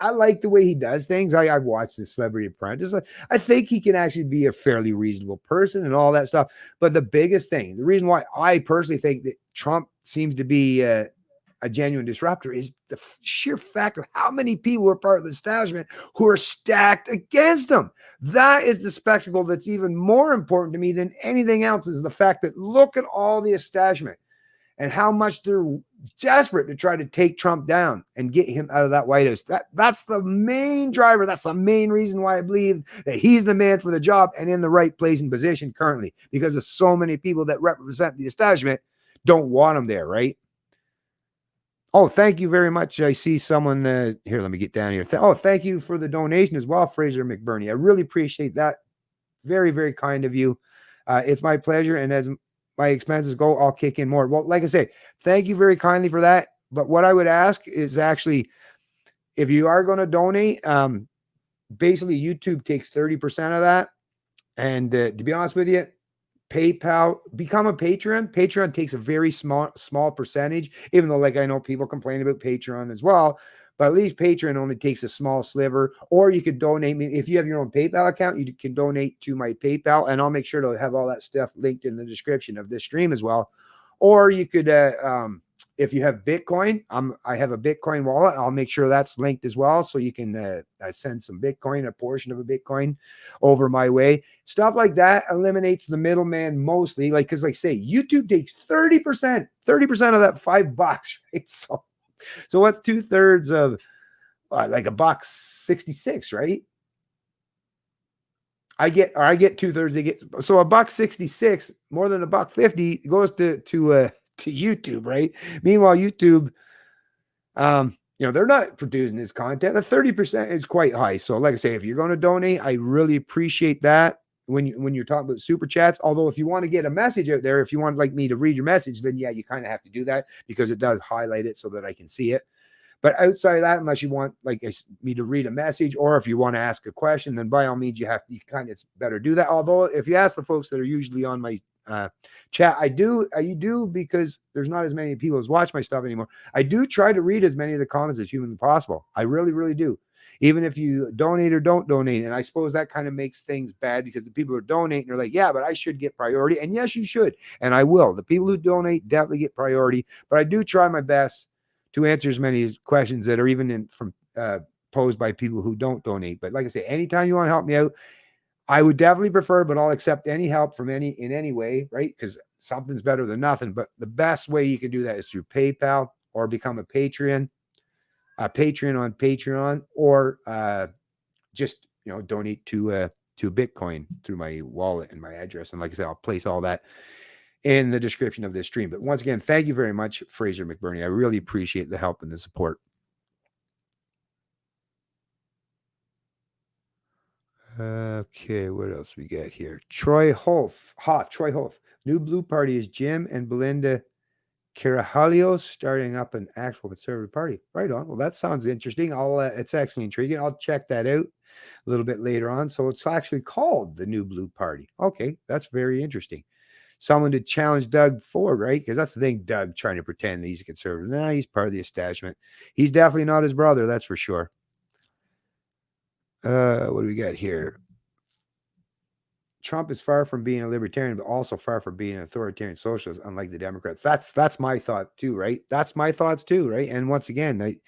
[SPEAKER 1] I like the way he does things. I've watched the Celebrity Apprentice. I think he can actually be a fairly reasonable person and all that stuff. But the biggest thing, the reason why I personally think that Trump seems to be a genuine disruptor is the sheer fact of how many people are part of the establishment who are stacked against him. That is the spectacle that's even more important to me than anything else, is the fact that look at all the establishment and how much they're desperate to try to take Trump down and get him out of that White House. That's the main driver. That's the main reason why I believe that he's the man for the job and in the right place and position currently, because of so many people that represent the establishment don't want him there, right? Oh, thank you very much. I see someone here. Let me get down here. Thank you for the donation as well, Fraser McBurney. I really appreciate that. Very, very kind of you. It's my pleasure. And as my expenses go, I'll kick in more. Well, like I say, thank you very kindly for that. But what I would ask is actually, if you are going to donate, basically YouTube takes 30% of that. And to be honest with you, PayPal, become a patron. Patreon takes a very small percentage, even though, like, I know people complain about Patreon as well, but at least Patreon only takes a small sliver. Or you could donate me if you have your own PayPal account. You can donate to my PayPal, and I'll make sure to have all that stuff linked in the description of this stream as well. Or you could, if you have Bitcoin, I have a Bitcoin wallet. I'll make sure that's linked as well, so you can send some Bitcoin, a portion of a Bitcoin, over my way. Stuff like that eliminates the middleman mostly. Like, because, like I say, YouTube takes 30% of that $5, right? So what's 2/3 of like $1.66, right? I get 2/3. They get, so $1.66, more than $1.50 goes to YouTube, right? Meanwhile, YouTube, they're not producing this content. The 30% is quite high. So, like I say, if you're going to donate, I really appreciate that. When you're talking about super chats, although if you want to get a message out there, if you want like me to read your message, then yeah, you kind of have to do that, because it does highlight it so that I can see it. But outside of that, unless you want like me to read a message, or if you want to ask a question, then by all means you kind of better do that. Although if you ask the folks that are usually on my chat, I do, because there's not as many people as watch my stuff anymore. I do try to read as many of the comments as humanly possible. I really, really do. Even if you donate or don't donate. And I suppose that kind of makes things bad, because the people who donate, they're like, yeah, but I should get priority. And yes, you should. And I will. The people who donate definitely get priority. But I do try my best to answer as many questions that are even posed by people who don't donate. But like I say, anytime you want to help me out, I would definitely prefer, but I'll accept any help from in any way, right? Because something's better than nothing. But the best way you can do that is through PayPal, or become a Patreon on Patreon, or just donate to Bitcoin through my wallet and my address. And like I said, I'll place all that in the description of this stream. But once again, thank you very much, Fraser McBurney. I really appreciate the help and the support. Okay, what else we got here? Troy Hoff. New Blue Party is Jim and Belinda Carajalios starting up an actual conservative party. Right on. Well, that sounds interesting. It's actually intriguing. I'll check that out a little bit later on. So it's actually called the New Blue Party. Okay, that's very interesting. Someone to challenge Doug Ford, right? Because that's the thing, Doug trying to pretend that he's a conservative. Nah, he's part of the establishment. He's definitely not his brother, that's for sure. What do we got here? Trump is far from being a libertarian, but also far from being an authoritarian socialist, unlike the Democrats. That's my thought too, right? That's my thoughts too, right? And once again,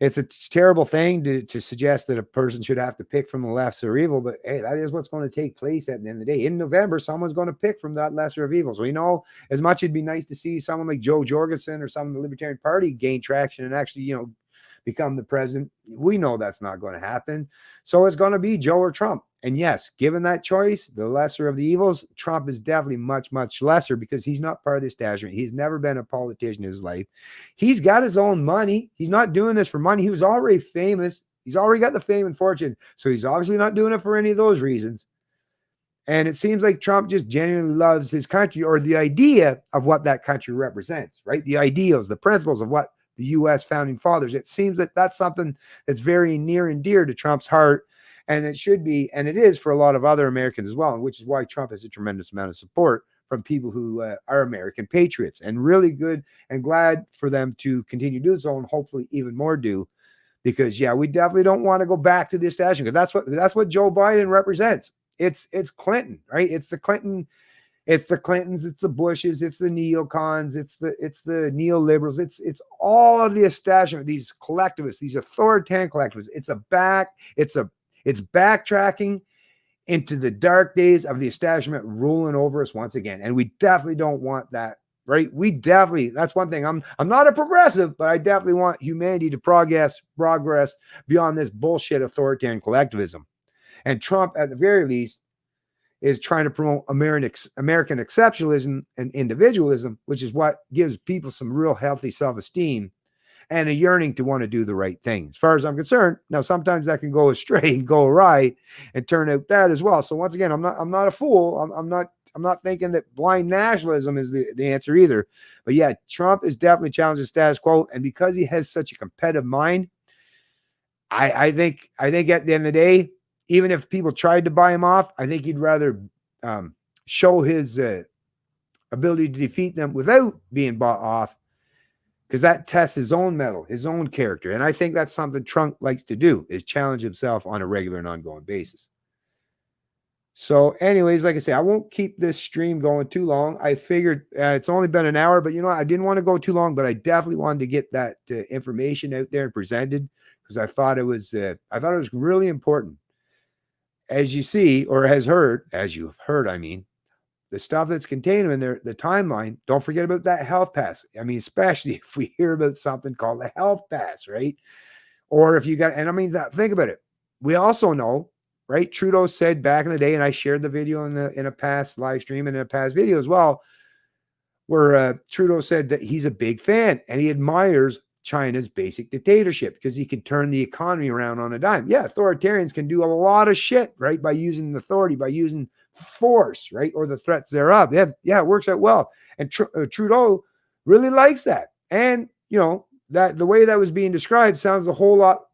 [SPEAKER 1] it's a terrible thing to suggest that a person should have to pick from the lesser evil, but hey, that is what's going to take place at the end of the day. In November, someone's going to pick from that lesser of evils. We know, as much it'd be nice to see someone like Joe Jorgensen or someone in the Libertarian Party gain traction and actually, become the president. We know that's not going to happen. So it's going to be Joe or Trump. And yes, given that choice, the lesser of the evils, Trump is definitely much, much lesser because he's not part of the establishment. He's never been a politician in his life. He's got his own money. He's not doing this for money. He was already famous. He's already got the fame and fortune. So he's obviously not doing it for any of those reasons. And it seems like Trump just genuinely loves his country, or the idea of what that country represents, right? The ideals, the principles of what the U.S. founding fathers. It seems that that's something that's very near and dear to Trump's heart, and it should be, and it is for a lot of other Americans as well, which is why Trump has a tremendous amount of support from people who are American patriots, and really good and glad for them to continue to do so, and hopefully even more do, because we definitely don't want to go back to the establishment, because that's what Joe Biden represents. It's Clinton, right? It's the Clintons, it's the Bushes, it's the neocons, it's the neoliberals, it's all of the establishment, these collectivists, these authoritarian collectivists. It's backtracking into the dark days of the establishment ruling over us once again. And we definitely don't want that, right? That's one thing. I'm not a progressive, but I definitely want humanity to progress beyond this bullshit authoritarian collectivism. And Trump, at the very least, is trying to promote American exceptionalism and individualism, which is what gives people some real healthy self-esteem and a yearning to want to do the right thing. As far as I'm concerned, now sometimes that can go astray and go awry and turn out bad as well. So once again, I'm not a fool. I'm not thinking that blind nationalism is the answer either. But yeah, Trump is definitely challenging the status quo, and because he has such a competitive mind, I think at the end of the day, even if people tried to buy him off, I think he'd rather show his ability to defeat them without being bought off, because that tests his own mettle, his own character. And I think that's something Trump likes to do, is challenge himself on a regular and ongoing basis. So anyways, like I say, I won't keep this stream going too long. I figured it's only been an hour, but I didn't want to go too long, but I definitely wanted to get that information out there and presented, because I thought it was really important. As you see, or as you've heard, I mean, the stuff that's contained in there, the timeline, don't forget about that health pass. I mean, especially if we hear about something called the health pass, right? Or if you got, and I mean, think about it. We also know, right? Trudeau said back in the day, and I shared the video in a past live stream and in a past video as well, where Trudeau said that he's a big fan and he admires China's basic dictatorship because he can turn the economy around on a dime. Yeah, authoritarians can do a lot of shit, right? By using authority, by using force, right? Or the threats thereof. Yeah, it works out well. And Trudeau really likes that. And, that the way that was being described sounds a whole lot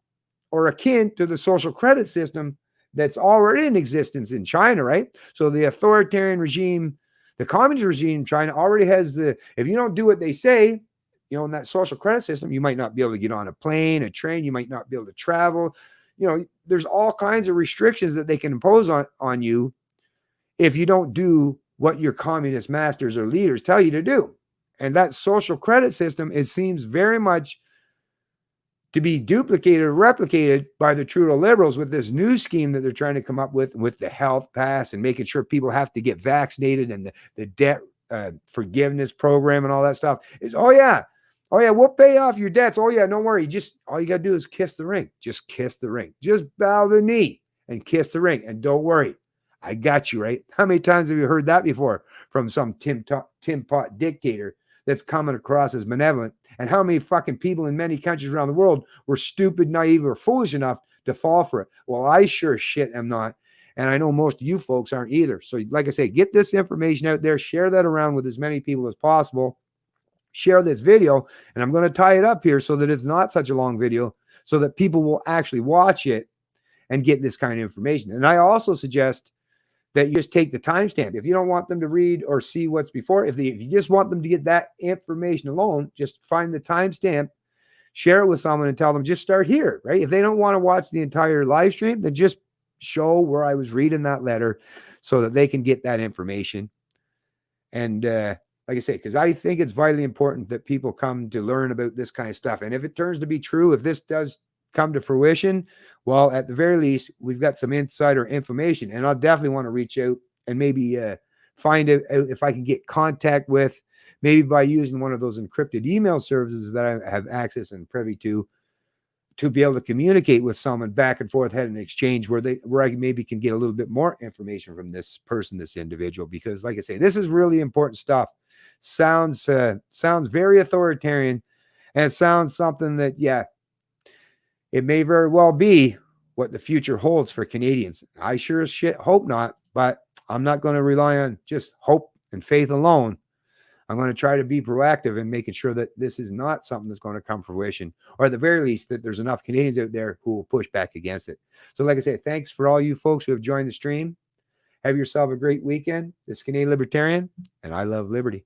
[SPEAKER 1] or akin to the social credit system that's already in existence in China, right? So the authoritarian regime, the communist regime in China already has if you don't do what they say, in that social credit system, you might not be able to get on a plane, a train, you might not be able to travel. There's all kinds of restrictions that they can impose on you if you don't do what your communist masters or leaders tell you to do. And that social credit system, it seems very much to be duplicated or replicated by the Trudeau liberals with this new scheme that they're trying to come up with the health pass and making sure people have to get vaccinated, and the debt forgiveness program and all that stuff is, oh yeah, we'll pay off your debts. Oh yeah, don't worry. Just all you got to do is kiss the ring. Just kiss the ring. Just bow the knee and kiss the ring. And don't worry, I got you, right? How many times have you heard that before from some Tim Pot dictator that's coming across as benevolent? And how many fucking people in many countries around the world were stupid, naive, or foolish enough to fall for it? Well, I sure shit am not. And I know most of you folks aren't either. So like I say, get this information out there, share that around with as many people as possible. Share this video, and I'm going to tie it up here so that it's not such a long video, so that people will actually watch it and get this kind of information. And I also suggest that you just take the timestamp. If you don't want them to read or see what's before, if you just want them to get that information alone, just find the timestamp, share it with someone, and tell them just start here, right? If they don't want to watch the entire live stream, then just show where I was reading that letter so that they can get that information. And like I say, because I think it's vitally important that people come to learn about this kind of stuff. And if it turns to be true, if this does come to fruition, well, at the very least, we've got some insider information. And I'll definitely want to reach out and maybe find out if I can get contact with, maybe by using one of those encrypted email services that I have access and privy to be able to communicate with someone back and forth, had an exchange where I maybe can get a little bit more information from this person, this individual, because like I say, this is really important stuff. Sounds very authoritarian, and it sounds something that, yeah, it may very well be what the future holds for Canadians. I sure as shit hope not, but I'm not going to rely on just hope and faith alone. I'm going to try to be proactive in making sure that this is not something that's going to come to fruition, or at the very least, that there's enough Canadians out there who will push back against it. So like I say, thanks for all you folks who have joined the stream. Have yourself a great weekend. This is Canadian Libertarian, and I love liberty.